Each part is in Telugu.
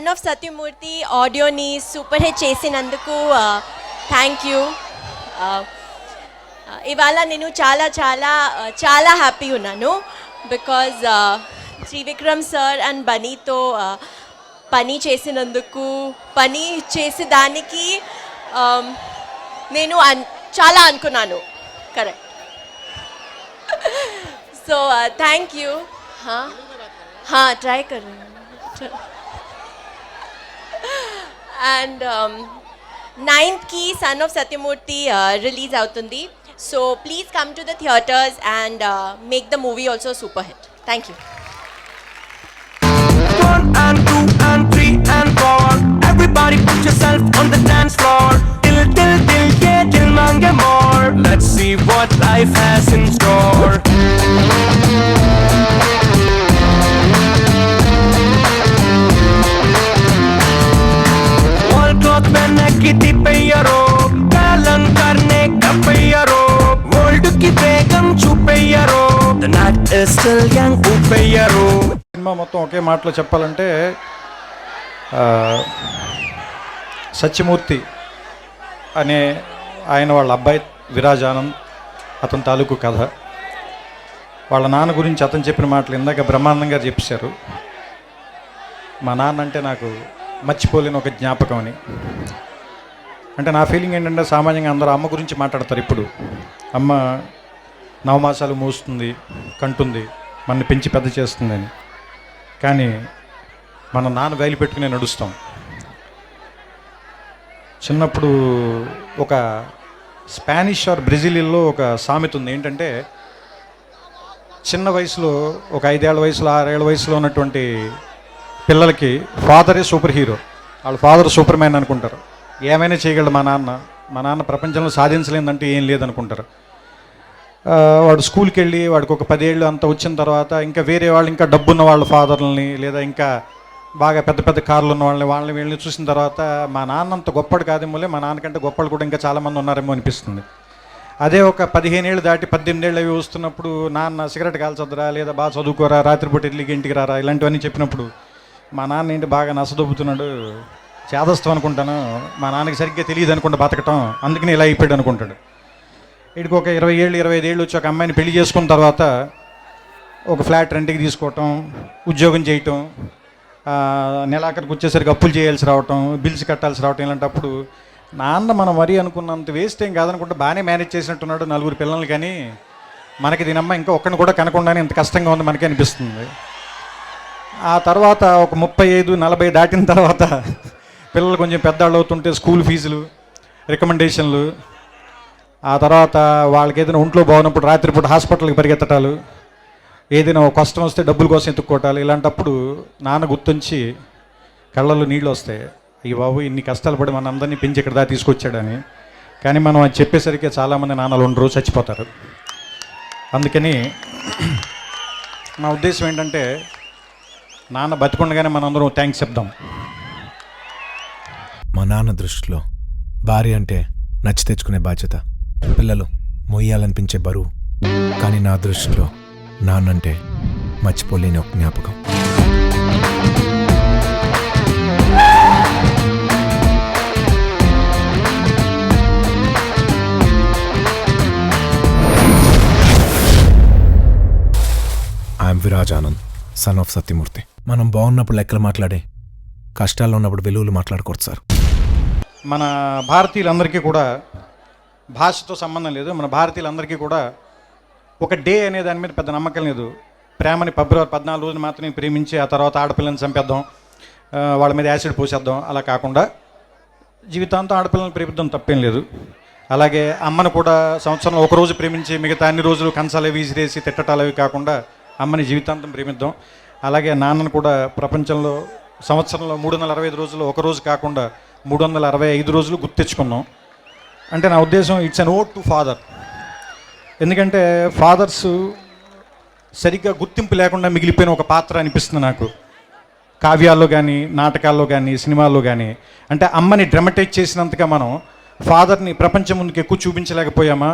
సన్ ఆఫ్ సత్యమూర్తి ఆడియోని సూపర్ హిట్ చేసినందుకు థ్యాంక్ యూ. ఇవాళ నేను చాలా చాలా చాలా హ్యాపీ ఉన్నాను బికాజ్ త్రివిక్రమ్ సార్ అండ్ బనీతో పని చేసినందుకు, పని చేసేదానికి నేను చాలా అనుకున్నాను. Correct. So thank you. Try కర్. అండ్ 9th की सन ऑफ सत्यमूर्ति रिलीज అవుతుంది. So please come to the theaters and make the movie also super hit. Thank you. 1 and 2 and 3 and 4. Everybody put yourself on the dance floor. Till, yeah, till mange more. Let's see what life has in store. Wall cloth पहने किटी पैयरो, कालन करने का पैयरो, world की बेगम छुपैयरो. The night is still young, upayaro. Cinema మొత్తం ఒకే మాటలో చెప్పాలంటే సత్యమూర్తి అనే ఆయన వాళ్ళ అబ్బాయి విరాజ్ ఆనంద్, అతని తాలూకు కథ. వాళ్ళ నాన్న గురించి అతను చెప్పిన మాటలు ఇందాక బ్రహ్మానందం గారు చెప్పేశారు. మా నాన్న అంటే నాకు మర్చిపోలేని ఒక జ్ఞాపకం అని. అంటే నా ఫీలింగ్ ఏంటంటే సామాన్యంగా అందరూ అమ్మ గురించి మాట్లాడతారు. ఇప్పుడు అమ్మ 9 మాసాలు మోస్తుంది, కంటుంది, మనని పెంచి పెద్ద చేస్తుందని. కానీ మన నాన్న వేలు పెట్టుకునే నడుస్తాం. చిన్నప్పుడు ఒక స్పానిష్ ఆర్ బ్రెజిలియన్లో ఒక సామెత ఉంది. ఏంటంటే చిన్న వయసులో ఒక 5 ఏళ్ల వయసులో 6 ఏళ్ల వయసులో ఉన్నటువంటి పిల్లలకి ఫాదరే సూపర్ హీరో, వాళ్ళ ఫాదర్ సూపర్ మ్యాన్ అనుకుంటారు. ఏమైనా చేయగలడు మా నాన్న ప్రపంచంలో సాధించలేదంటే ఏం లేదనుకుంటారు. వాడు స్కూల్కి వెళ్ళి వాడికి ఒక 10 ఏళ్ళు అంతా వచ్చిన తర్వాత ఇంకా వేరే వాళ్ళు, ఇంకా డబ్బున్న వాళ్ళ ఫాదర్లని లేదా ఇంకా బాగా పెద్ద పెద్ద కార్లు ఉన్న వాళ్ళని వీళ్ళని చూసిన తర్వాత మా నాన్న అంత గొప్పడు కాదేమోలే, మా నాన్నకంటే గొప్పలు కూడా ఇంకా చాలామంది ఉన్నారేమో అనిపిస్తుంది. అదే ఒక 15 ఏళ్ళు దాటి 18 ఏళ్ళు అవి వస్తున్నప్పుడు నాన్న సిగరెట్ కాల్చొద్దురా, లేదా బాగా చదువుకోరా, రాత్రిపూట ఇడ్లీకి ఇంటికి రారా, ఇలాంటివన్నీ చెప్పినప్పుడు మా నాన్న ఏంటి బాగా నసదొబ్బుతున్నాడు, చేదస్తాం అనుకుంటాను, మా నాన్నకి సరిగ్గా తెలియదు అనుకుంటా బతకటం, అందుకని ఇలా అయిపోయాడు అనుకుంటాడు. వీడికి ఒక 20 ఏళ్ళు 25 ఏళ్ళు వచ్చి ఒక అమ్మాయిని పెళ్లి చేసుకున్న తర్వాత ఒక ఫ్లాట్ రెంట్కి తీసుకోవటం, ఉద్యోగం చేయటం, నెలాఖరికి వచ్చేసరికి అప్పులు చేయాల్సి రావటం, బిల్స్ కట్టాల్సి రావటం. ఇలాంటప్పుడు నాన్న మనం మరీ అనుకున్నంత వేస్ట్ ఏం కాదనుకుంటే బాగానే మేనేజ్ చేసినట్టున్నాడు 4 పిల్లలు. కానీ మనకి దీనమ్మ ఇంకా ఒక్కడిని కూడా కనకుండానే ఇంత కష్టంగా ఉంది మనకి అనిపిస్తుంది. ఆ తర్వాత ఒక 35-40 దాటిన తర్వాత పిల్లలు కొంచెం పెద్దవాళ్ళు అవుతుంటే స్కూల్ ఫీజులు, రికమెండేషన్లు, ఆ తర్వాత వాళ్ళకి ఏదైనా ఒంట్లో బాగున్నప్పుడు రాత్రిపూట హాస్పిటల్కి పరిగెత్తటాలు, ఏదైనా ఒక కష్టం వస్తే డబ్బుల కోసం ఎత్తుక్కోవటాలు. ఇలాంటప్పుడు నాన్న గుర్తుంచి కళ్ళల్లో నీళ్ళు వస్తాయి, అయ్యి బాబు ఇన్ని కష్టాలు పడి మన అందరినీ పెంచి ఇక్కడ దాకా తీసుకొచ్చాడని. కానీ మనం అది చెప్పేసరికి చాలామంది నాన్నలు ఉండరు, చచ్చిపోతారు. అందుకని నా ఉద్దేశం ఏంటంటే నాన్న బతికుండగానే మనందరం థ్యాంక్స్ చెప్దాం. మా నాన్న దృష్టిలో భార్య అంటే నచ్చి తెచ్చుకునే బాధ్యత, పిల్లలు మొయ్యాలనిపించే బరువు. కానీ నా దృష్టిలో నాన్నంటే మర్చిపోలేని ఒక జ్ఞాపకం. I'm Viraj Anand, sun of Satyamurthy. మనం బాగున్నప్పుడు లెక్కలు మాట్లాడే, కష్టాల్లో ఉన్నప్పుడు వెలుగులు మాట్లాడకూడదు సార్. మన భారతీయులందరికీ కూడా భాషతో సంబంధం లేదు. మన భారతీయులందరికీ కూడా ఒక డే అనే దాని మీద పెద్ద నమ్మకం లేదు. ప్రేమని ఫిబ్రవరి 14 రోజున మాత్రమే ప్రేమించి ఆ తర్వాత ఆడపిల్లని చంపేద్దాం, వాళ్ళ మీద యాసిడ్ పోసేద్దాం. అలా కాకుండా జీవితాంతం ఆడపిల్లని ప్రేమిద్దాం, తప్పేం లేదు. అలాగే అమ్మను కూడా సంవత్సరంలో ఒక రోజు ప్రేమించి మిగతా అన్ని రోజులు కంచాలు విసిరేసి తిట్టటాలు అవి కాకుండా అమ్మని జీవితాంతం ప్రేమిద్దాం. అలాగే నాన్నను కూడా ప్రపంచంలో సంవత్సరంలో 365 రోజులు ఒక రోజు కాకుండా 365 రోజులు గుర్తించుకున్నాం. అంటే నా ఉద్దేశం ఇట్స్ అన్ ఓడ్ టు ఫాదర్. ఎందుకంటే ఫాదర్స్ సరిగ్గా గుర్తింపు లేకుండా మిగిలిపోయిన ఒక పాత్ర అనిపిస్తుంది నాకు, కావ్యాల్లో కానీ నాటకాల్లో కానీ సినిమాల్లో కానీ. అంటే అమ్మని డ్రమటైజ్ చేసినంతగా మనం ఫాదర్ని ప్రపంచం ముందుకు ఎక్కువ చూపించలేకపోయామా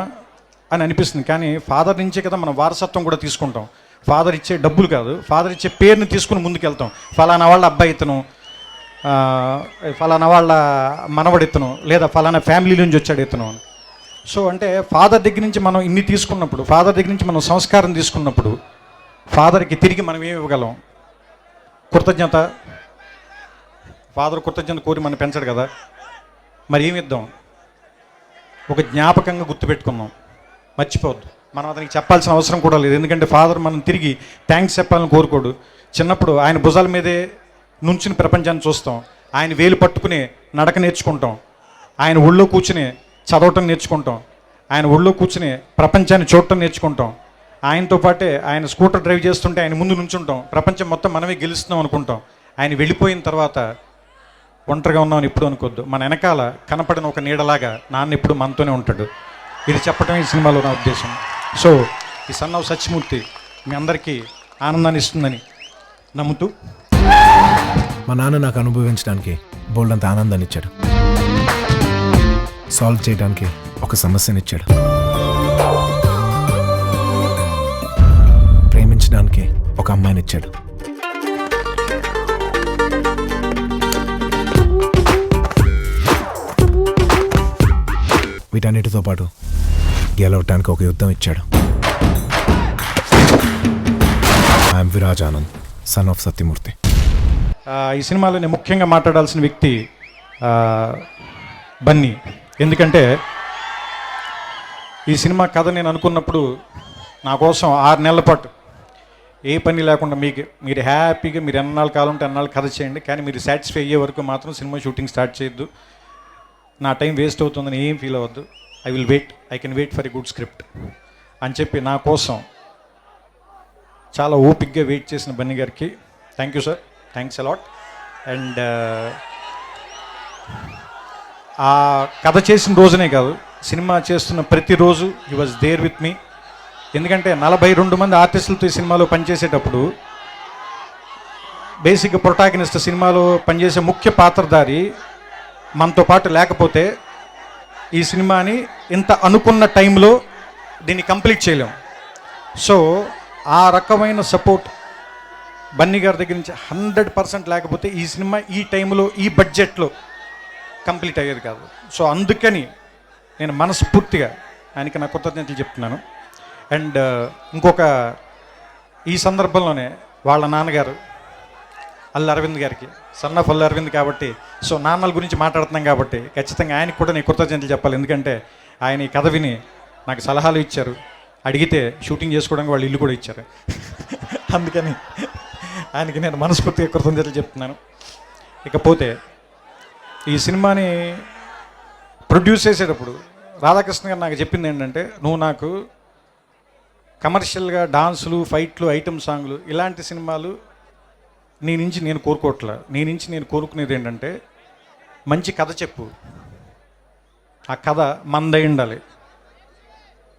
అని అనిపిస్తుంది. కానీ ఫాదర్ నుంచే కదా మనం వారసత్వం కూడా తీసుకుంటాం. ఫాదర్ ఇచ్చే డబ్బులు కాదు, ఫాదర్ ఇచ్చే పేరుని తీసుకుని ముందుకెళ్తాం. ఫలానా వాళ్ళ అబ్బాయి ఇతను ఫలానా వాళ్ళ మనవడు ఇతను, లేదా ఫలానా ఫ్యామిలీ నుంచి వచ్చాడు ఇతను అని. సో అంటే ఫాదర్ దగ్గర నుంచి మనం ఇన్ని తీసుకున్నప్పుడు, ఫాదర్ దగ్గర నుంచి మనం సంస్కారం తీసుకున్నప్పుడు, ఫాదర్కి తిరిగి మనం ఏమి ఇవ్వగలం? కృతజ్ఞత. ఫాదర్ కృతజ్ఞత కోరి మనం పెంచాడు కదా, మరి ఏమి ఇద్దాం? ఒక జ్ఞాపకంగా గుర్తుపెట్టుకుందాం, మర్చిపోవద్దు. మనం అతనికి చెప్పాల్సిన అవసరం కూడా లేదు, ఎందుకంటే ఫాదర్ మనం తిరిగి థ్యాంక్స్ చెప్పాలని కోరుకోడు. చిన్నప్పుడు ఆయన భుజాల మీదే నుంచుని ప్రపంచాన్ని చూస్తాం, ఆయన వేలు పట్టుకుని నడక నేర్చుకుంటాం, ఆయన ఒళ్ళో కూర్చుని చదవటం నేర్చుకుంటాం, ఆయన ఒళ్ళో కూర్చుని ప్రపంచాన్ని చూడటం నేర్చుకుంటాం. ఆయనతో పాటే ఆయన స్కూటర్ డ్రైవ్ చేస్తుంటే ఆయన ముందు నుంచుంటాం, ప్రపంచం మొత్తం మనమే గెలుస్తున్నాం అనుకుంటాం. ఆయన వెళ్ళిపోయిన తర్వాత ఒంటరిగా ఉన్నామని ఎప్పుడు అనుకోవద్దు. మన వెనకాల కనపడిన ఒక నీడలాగా నాన్న ఎప్పుడు మనతోనే ఉంటాడు. ఇది చెప్పటమే ఈ సినిమాలో నా ఉద్దేశం. సో ఈ సన్ ఆఫ్ సత్యమూర్తి మీ అందరికీ ఆనందాన్ని ఇస్తుందని నమ్ముతూ, మా నాన్న నాకు అనుభవించడానికి బోల్డంత ఆనందాన్ని ఇచ్చాడు, సాల్వ్ చేయడానికి ఒక సమస్యనిచ్చాడు, ప్రేమించడానికి ఒక అమ్మాయినిచ్చాడు. వీటన్నిటితో పాటు గెలవటానికి ఒక యుద్ధం ఇచ్చాడు. I'm Viraj Anand, sun of Satyamurthy. ఈ సినిమాలో నేను ముఖ్యంగా మాట్లాడాల్సిన వ్యక్తి బన్నీ. ఎందుకంటే ఈ సినిమా కథ నేను అనుకున్నప్పుడు నా కోసం 6 నెలల పాటు ఏ పని లేకుండా మీరు హ్యాపీగా మీరు ఎన్నాళ్ళు కాలం ఉంటే అన్నాళ్ళు కథ చేయండి, కానీ మీరు సాటిస్ఫై అయ్యే వరకు మాత్రం సినిమా షూటింగ్ స్టార్ట్ చేయొద్దు, నా టైం వేస్ట్ అవుతుందని ఏం ఫీల్ అవ్వద్దు, I can wait for a good script అని చెప్పి నా కోసం చాలా ఓపిక్గా వెయిట్ చేసిన బన్నీ గారికి thank you sir, thanks a lot. And ఆ కథ చేసిన రోజునే కాదు, సినిమా చేస్తున్న ప్రతిరోజు he was there with me. ఎందుకంటే 42 మంది ఆర్టిస్టులతో ఈ సినిమాలో పనిచేసేటప్పుడు బేసిక్ ప్రొటాగనిస్ట్, సినిమాలో పనిచేసే ముఖ్య పాత్రధారి మనతో పాటు లేకపోతే ఈ సినిమాని ఇంత అనుకున్న టైంలో దీన్ని కంప్లీట్ చేయలేం. సో ఆ రకమైన సపోర్ట్ బన్నీ గారి దగ్గర నుంచి 100% లేకపోతే ఈ సినిమా ఈ టైంలో ఈ బడ్జెట్లో కంప్లీట్ అయ్యేది కాదు. సో అందుకని నేను మనస్ఫూర్తిగా ఆయనకి నా కృతజ్ఞతలు చెప్తున్నాను. అండ్ ఇంకొక ఈ సందర్భంలోనే వాళ్ళ నాన్నగారు అల్లు అరవింద్ గారికి, సన్ ఆఫ్ అల్లు అరవింద్ కాబట్టి, సో నాన్నల గురించి మాట్లాడుతున్నాం కాబట్టి ఖచ్చితంగా ఆయనకు కూడా నేను కృతజ్ఞతలు చెప్పాలి. ఎందుకంటే ఆయన ఈ కథ విని నాకు సలహాలు ఇచ్చారు, అడిగితే షూటింగ్ చేసుకోవడానికి వాళ్ళు ఇల్లు కూడా ఇచ్చారు. అందుకని ఆయనకి నేను మనస్ఫూర్తిగా కృతజ్ఞతలు చెప్తున్నాను. ఇకపోతే ఈ సినిమాని ప్రొడ్యూస్ చేసేటప్పుడు రాధాకృష్ణ గారు నాకు చెప్పింది ఏంటంటే, నువ్వు నాకు కమర్షియల్గా డాన్సులు, ఫైట్లు, ఐటమ్ సాంగ్లు ఇలాంటి సినిమాలు నీ నుంచి నేను కోరుకోవట్లే, నీ నుంచి నేను కోరుకునేది ఏంటంటే మంచి కథ చెప్పు, ఆ కథ మనదై ఉండాలి,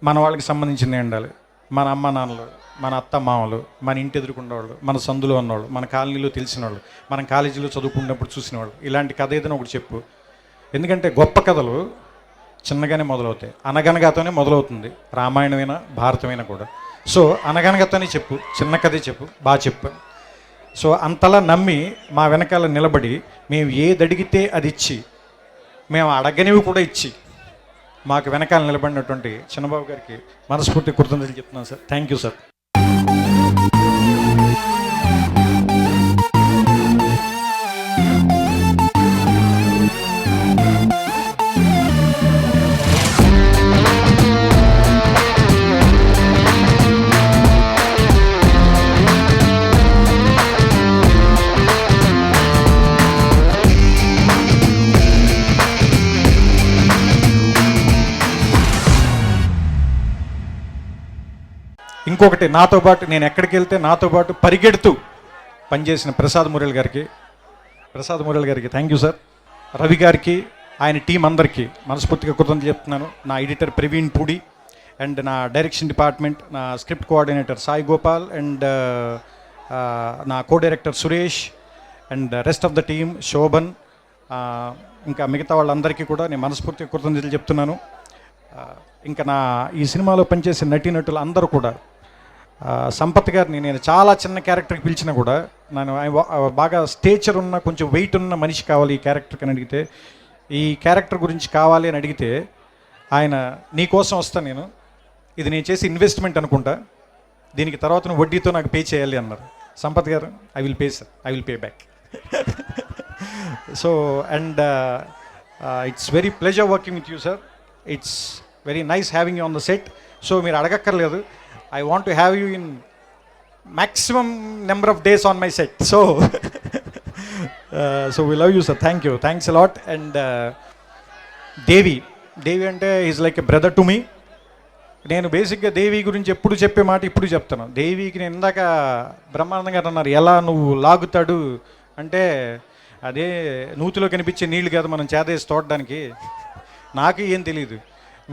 మన వాళ్ళకి సంబంధించింది ఉండాలి, మన అమ్మ నాన్నలు, మన అత్త మామలు, మన ఇంటి ఎదుర్కొన్నవాళ్ళు, మన సందులో ఉన్నవాళ్ళు, మన కాలనీలో తెలిసిన వాళ్ళు, మనం కాలేజీలో చదువుకున్నప్పుడు చూసిన వాళ్ళు, ఇలాంటి కథ ఏదైనా ఒకటి చెప్పు. ఎందుకంటే గొప్ప కథలు చిన్నగానే మొదలవుతాయి, అనగనగాతోనే మొదలవుతుంది, రామాయణమైనా భారతమైనా కూడా. సో అనగనగాతోనే చెప్పు, చిన్న కథే చెప్పు, బాగా చెప్పు. సో అంతలా నమ్మి మా వెనకాల నిలబడి మేము ఏది అడిగితే అది ఇచ్చి, మేము అడగనివి కూడా ఇచ్చి మాకు వెనకాల నిలబడినటువంటి చిన్నబాబు గారికి మనస్ఫూర్తి కృతజ్ఞతలు చెప్తున్నాను సార్. Thank you sir. ఇంకొకటి, నాతో పాటు నేను ఎక్కడికి వెళ్తే నాతో పాటు పరిగెడుతూ పనిచేసిన ప్రసాద్ మురళి గారికి థ్యాంక్ యూ సార్. రవి గారికి, ఆయన టీం అందరికీ మనస్ఫూర్తిగా కృతజ్ఞతలు చెప్తున్నాను. నా ఎడిటర్ ప్రవీణ్ పూడి అండ్ నా డైరెక్షన్ డిపార్ట్మెంట్, నా script coordinator Sai Gopal and నా co director Suresh and rest of the team Shobhan, ఇంకా మిగతా వాళ్ళందరికీ కూడా నేను మనస్ఫూర్తిగా కృతజ్ఞతలు చెప్తున్నాను. ఇంకా ఈ సినిమాలో పనిచేసే నటీనటులు అందరూ కూడా సంపత్ గారిని నేను చాలా చిన్న క్యారెక్టర్కి పిలిచినా కూడా నేను బాగా స్టేచర్ ఉన్న కొంచెం వెయిట్ ఉన్న మనిషి కావాలి ఈ క్యారెక్టర్కి అని అడిగితే, ఈ క్యారెక్టర్ గురించి కావాలి అని అడిగితే ఆయన నీ కోసం వస్తాను నేను, ఇది నేను చేసి ఇన్వెస్ట్మెంట్ అనుకుంటా, దీనికి తర్వాత నువ్వు వడ్డీతో నాకు పే చేయాలి అన్నారు. సంపత్ గారు, I will pay sir, I will pay back. So and it's very pleasure working with you sir, it's very nice having you on the set. So మీరు అడగక్కర్లేదు, I want to have you in maximum number of days on my set. So, so we love you, sir. Thank you. Thanks a lot. And Devi అంటే is like a brother to me. నేను బేసిక్గా దేవి గురించి ఎప్పుడు చెప్పే మాట ఇప్పుడు చెప్తాను. దేవికి నేను ఇందాక బ్రహ్మానందం గారు అన్నారు ఎలా నువ్వు లాగుతాడు అంటే, అదే నూతిలో కనిపించే నీళ్ళు కాదు మనం చేదేసి తోడడానికి. నాకు ఏం తెలియదు,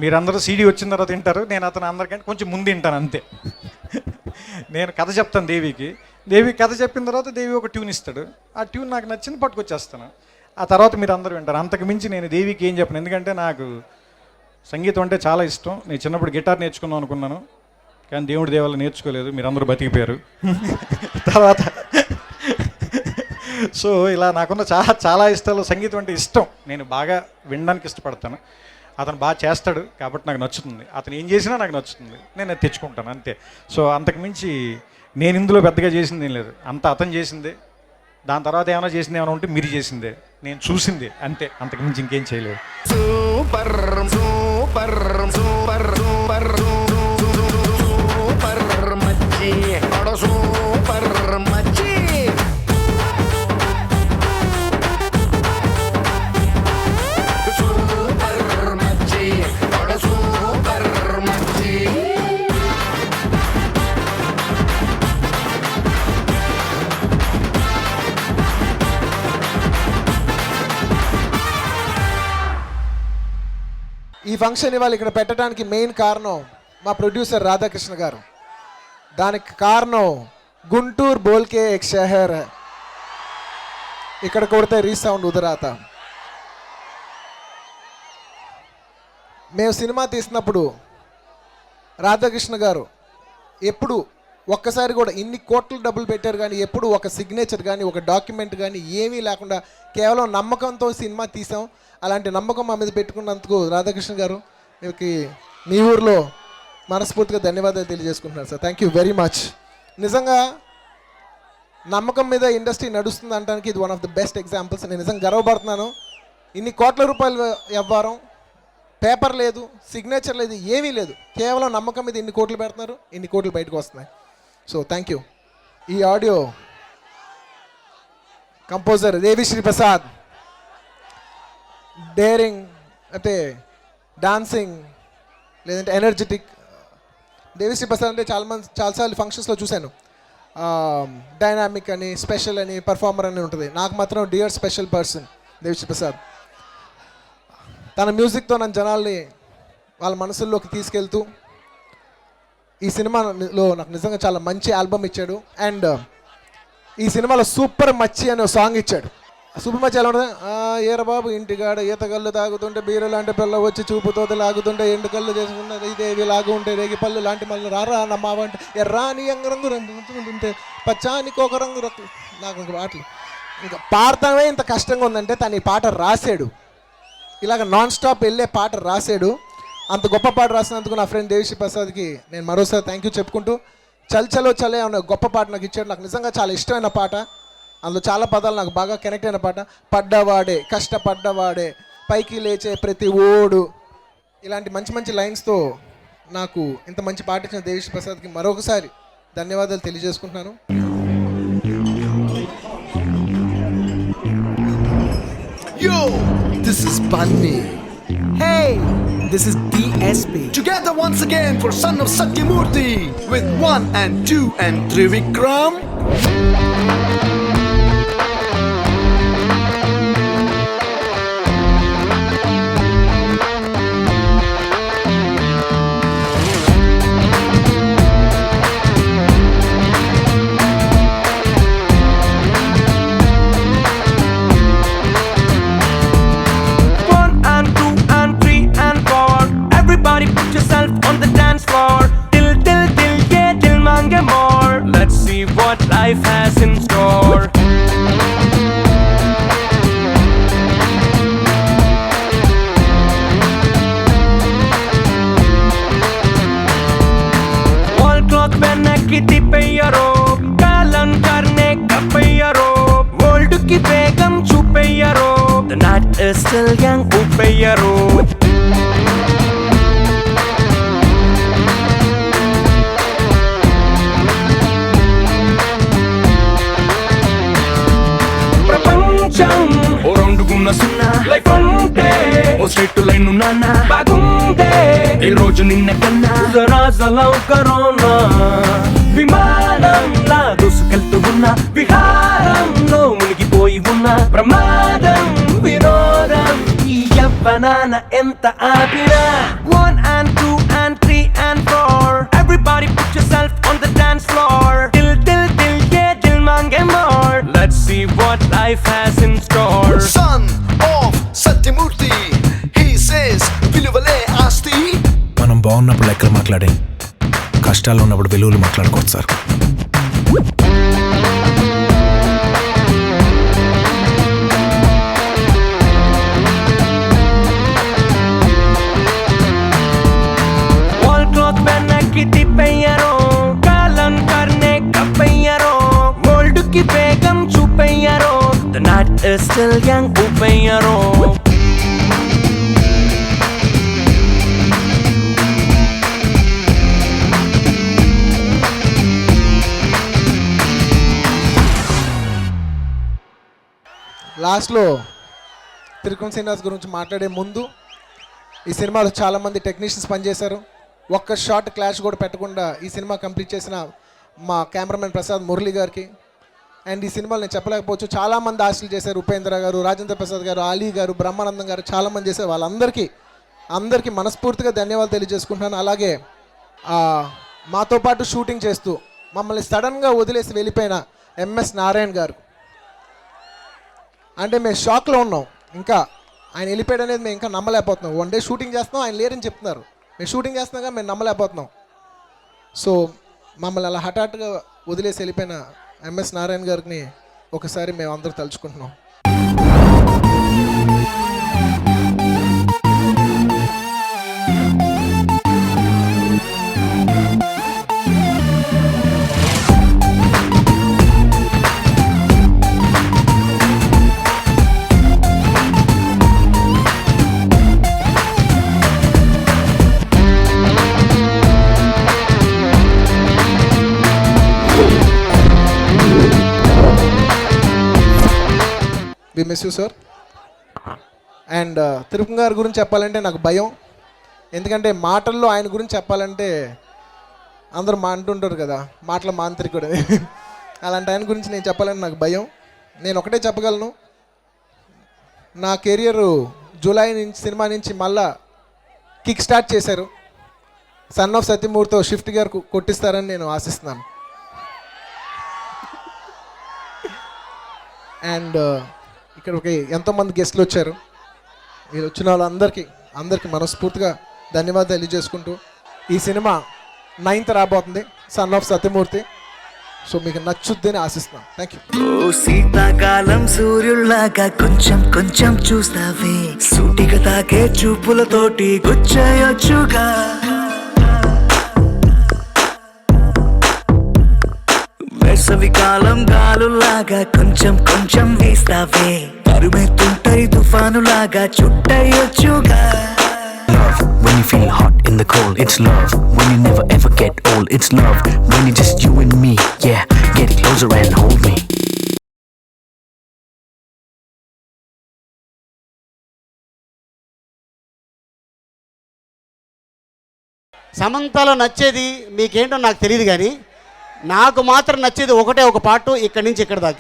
మీరందరూ సీడీ వచ్చిన తర్వాత తింటారు, నేను అతను అందరికంటే కొంచెం ముందు తింటాను అంతే. నేను కథ చెప్తాను దేవికి, దేవి కథ చెప్పిన తర్వాత దేవి ఒక ట్యూన్ ఇస్తాడు, ఆ ట్యూన్ నాకు నచ్చింది పట్టుకొచ్చేస్తాను, ఆ తర్వాత మీరు అందరూ వింటారు. అంతకు మించి నేను దేవికి ఏం చెప్పను, ఎందుకంటే నాకు సంగీతం అంటే చాలా ఇష్టం. నేను చిన్నప్పుడు గిటార్ నేర్చుకుందాం అనుకున్నాను, కానీ దేవుడి దేవాలు నేర్చుకోలేదు, మీరు అందరూ బతికిపోయారు. తర్వాత సో ఇలా నాకున్న చాలా ఇష్టాలు, సంగీతం అంటే ఇష్టం, నేను బాగా వినడానికి ఇష్టపడతాను. అతను బాగా చేస్తాడు కాబట్టి నాకు నచ్చుతుంది, అతను ఏం చేసినా నాకు నచ్చుతుంది, నేను అది తెచ్చుకుంటాను అంతే. సో అంతకుమించి నేను ఇందులో పెద్దగా చేసింది ఏం లేదు, అంత అతను చేసిందే. దాని తర్వాత ఏమైనా చేసింది ఏమైనా ఉంటే మీరు చేసిందే, నేను చూసింది అంతే, అంతకుమించి ఇంకేం చేయలేదు. Super super super super super మచ్చి సూపర్ మచ్చి. ఈ ఫంక్షన్ ఇవాళ ఇక్కడ పెట్టడానికి మెయిన్ కారణం మా ప్రొడ్యూసర్ రాధాకృష్ణ గారు. దానికి కారణం గుంటూరు బోల్కే ఎక్ షహర్, ఇక్కడ కొడితే రీసౌండ్ ఉదరాత. మేము సినిమా తీసినప్పుడు రాధాకృష్ణ గారు ఎప్పుడు ఒక్కసారి కూడా ఇన్ని కోట్లు డబ్బులు పెట్టారు కానీ ఎప్పుడు ఒక సిగ్నేచర్ కానీ ఒక డాక్యుమెంట్ కానీ ఏమీ లేకుండా కేవలం నమ్మకంతో సినిమా తీసాం. అలాంటి నమ్మకం మా మీద పెట్టుకున్నందుకు రాధాకృష్ణ గారు మీకు మీ ఊర్లో మనస్ఫూర్తిగా ధన్యవాదాలు తెలియజేసుకుంటున్నారు sir. Thank you very much. నిజంగా నమ్మకం మీద ఇండస్ట్రీ నడుస్తుంది అనడానికి ఇది one of the best examples. నేను నిజంగా గర్వపడుతున్నాను. ఇన్ని కోట్ల రూపాయలు వ్యవహారం, పేపర్ లేదు, సిగ్నేచర్ లేదు, ఏమీ లేదు, కేవలం నమ్మకం మీద ఇన్ని కోట్లు పెడుతున్నారు, ఇన్ని కోట్లు బయటకు వస్తున్నాయి. So thank you. ఈ audio composer Devi Sri Prasad, daring అంటే డాన్సింగ్ లేదంటే ఎనర్జెటిక్. దేవిశ్రీ ప్రసాద్ అంటే చాలాసార్లు ఫంక్షన్స్లో చూశాను. డైనామిక్ అని, స్పెషల్ అని, పర్ఫార్మర్ అని ఉంటుంది. నాకు మాత్రం dear special person Devi Sri Prasad. తన మ్యూజిక్తో నన్ను జనాల్ని వాళ్ళ మనసుల్లోకి తీసుకెళ్తూ ఈ సినిమాలో నాకు నిజంగా చాలా మంచి ఆల్బమ్ ఇచ్చాడు. అండ్ ఈ సినిమాలో సూపర్ మచ్చి అనే సాంగ్ ఇచ్చాడు. సూపర్ మచ్చి ఎలా ఉంటుంది, ఏర బాబు ఇంటికాడ ఈత కళ్ళు తాగుతుంటే బీర లాంటి పిల్ల వచ్చి చూపుతో లాగుతుంటే ఎండు కళ్ళు చేసుకుంటే ఇదేవి లాగు ఉంటే రేగి పళ్ళు లాంటి మళ్ళీ రారా నమ్మావంటే ఎర్రాని రంగు ఉంటే పచ్చానికి ఒక రంగు నాకు ఇంక పాటలు ఇంకా పాడతామే ఇంత కష్టంగా ఉందంటే తను ఈ పాట రాశాడు. ఇలాగ నాన్ స్టాప్ వెళ్ళే పాట రాశాడు. అంత గొప్ప పాట రాసినందుకు నా ఫ్రెండ్ దేవిశ్రీ ప్రసాద్కి నేను మరోసారి థ్యాంక్ యూ చెప్పుకుంటూ, చల్ చలో చలే అనే గొప్ప పాట నాకు ఇచ్చాడు. నాకు నిజంగా చాలా ఇష్టమైన పాట. అందులో చాలా పదాలు నాకు బాగా కనెక్ట్ అయిన పాట. పడ్డవాడే కష్టపడ్డవాడే పైకి లేచే ప్రతి ఓడు, ఇలాంటి మంచి మంచి లైన్స్తో నాకు ఇంత మంచి పాట ఇచ్చిన దేవిశ్రీ ప్రసాద్కి మరొకసారి ధన్యవాదాలు తెలియజేసుకుంటున్నాను. Yo, this is Bunny. Hey, this is DSP. Together once again for Son of Satyamurthy with 1 and 2 and 3 Vikram. Everybody put yourself on the dance floor. Till, yeah, till mange is still young, upeyaro. ప్రపంచం ఓ రౌండుగున్న సున్నా లైఫ్ అంటే ఓ స్ట్రెయిట్ లైన్ నాన్న బాగుందే ఈ రోజు నిన్న కన్నా రాజలౌ కరోనా విమానంలా దూసుకెళ్తూ ఉన్న విహారంలో మునిగిపోయి ఉన్న ప్రమాదం వినోదం ఈ యవ్వనాన ఎంత ఆపినా 1 and 2 and 3 and 4 everybody put yourself on the dance floor till yeah till mange more let's see what life has in store Son of Satyamurthy, he says, Viluvale Asti. మనం బాగున్నప్పుడు లెక్కలు మాట్లాడే కష్టాల్లో ఉన్నప్పుడు విలువలు మాట్లాడుకోవచ్చు సార్. wall cloth पहना की टिपैयारो कालन करने कपैयारो mold की बेगम छुपैयारो the night is still young upeyaro లాస్ట్లో త్రికోణ శ్రీనివాస్ గురించి మాట్లాడే ముందు ఈ సినిమాలో చాలామంది టెక్నీషియన్స్ పనిచేశారు. ఒక్క షార్ట్ క్లాష్ కూడా పెట్టకుండా ఈ సినిమా కంప్లీట్ చేసిన మా కెమెరామెన్ ప్రసాద్ మురళి గారికి అండ్ ఈ సినిమాలు నేను చెప్పలేకపోవచ్చు చాలామంది ఆశలు చేశారు. ఉపేంద్ర గారు, రాజేంద్ర ప్రసాద్ గారు, అలీ గారు, బ్రహ్మానందం గారు చాలామంది చేశారు. వాళ్ళందరికీ మనస్ఫూర్తిగా ధన్యవాదాలు తెలియజేసుకుంటున్నాను. అలాగే మాతో పాటు షూటింగ్ చేస్తూ మమ్మల్ని సడన్గా వదిలేసి వెళ్ళిపోయిన ఎంఎస్ నారాయణ గారు, అంటే మేము షాక్లో ఉన్నాం. ఇంకా ఆయన వెళ్ళిపోయాడు అనేది మేము ఇంకా నమ్మలేకపోతున్నాం. 1 డే షూటింగ్ చేస్తున్నాం, ఆయన లేరని చెప్తున్నారు. మేము షూటింగ్ చేస్తున్నాం కానీ మేము నమ్మలేకపోతున్నాం. సో మమ్మల్ని అలా హఠాత్తుగా వదిలేసి వెళ్ళిపోయిన ఎంఎస్ నారాయణ గారిని ఒకసారి మేము అందరూ తలుచుకుంటున్నాం. We miss you sir. And Tirupati గారి గురించి చెప్పాలంటే నాకు భయం. ఎందుకంటే మాటల్లో ఆయన గురించి చెప్పాలంటే అందరూ అంటుంటారు కదా మాటల మాంత్రికుడు అని. అలాంటి ఆయన గురించి నేను చెప్పాలంటే నాకు భయం. నేను ఒకటే చెప్పగలను, నా కెరియర్ జూలై నుంచి సినిమా నుంచి మళ్ళా కిక్ స్టార్ట్ చేశారు. సన్ ఆఫ్ సత్యమూర్తితో షిఫ్ట్ గారు కొట్టిస్తారని నేను ఆశిస్తున్నాను. అండ్ ఇక్కడికి ఎంతోమంది గెస్ట్లు వచ్చారు. మీరు వచ్చిన వాళ్ళందరికీ మనస్ఫూర్తిగా ధన్యవాదాలు తెలియజేసుకుంటూ ఈ సినిమా 9th రాబోతుంది, సన్ ఆఫ్ సత్యమూర్తి. సో మీకు నచ్చుద్దని ఆశిస్తున్నాను. Thank you. ఓ శీతాకాలం సూర్యుల్లాగా కొంచెం కొంచెం చూస్తావే, సూటిగా తాకే చూపులతోటి గుచ్చయొచ్చుగా. వేసవికాలం గాలులాగా కొంచెం కొంచెం వీస్తావే, తరుమెత్తుంటై తుఫానులాగా చుట్టయొచ్చుగా. Love when you feel hot in the cold, it's love when you never ever get old, it's love when you just you and me, yeah, get closer and hold me. సమంతలో నచ్చేది మీకేంటో నాకు తెలియదు, కానీ నాకు మాత్రం నచ్చేది ఒకటే ఒక పాటు, ఇక్కడి నుంచి ఇక్కడ దాకే.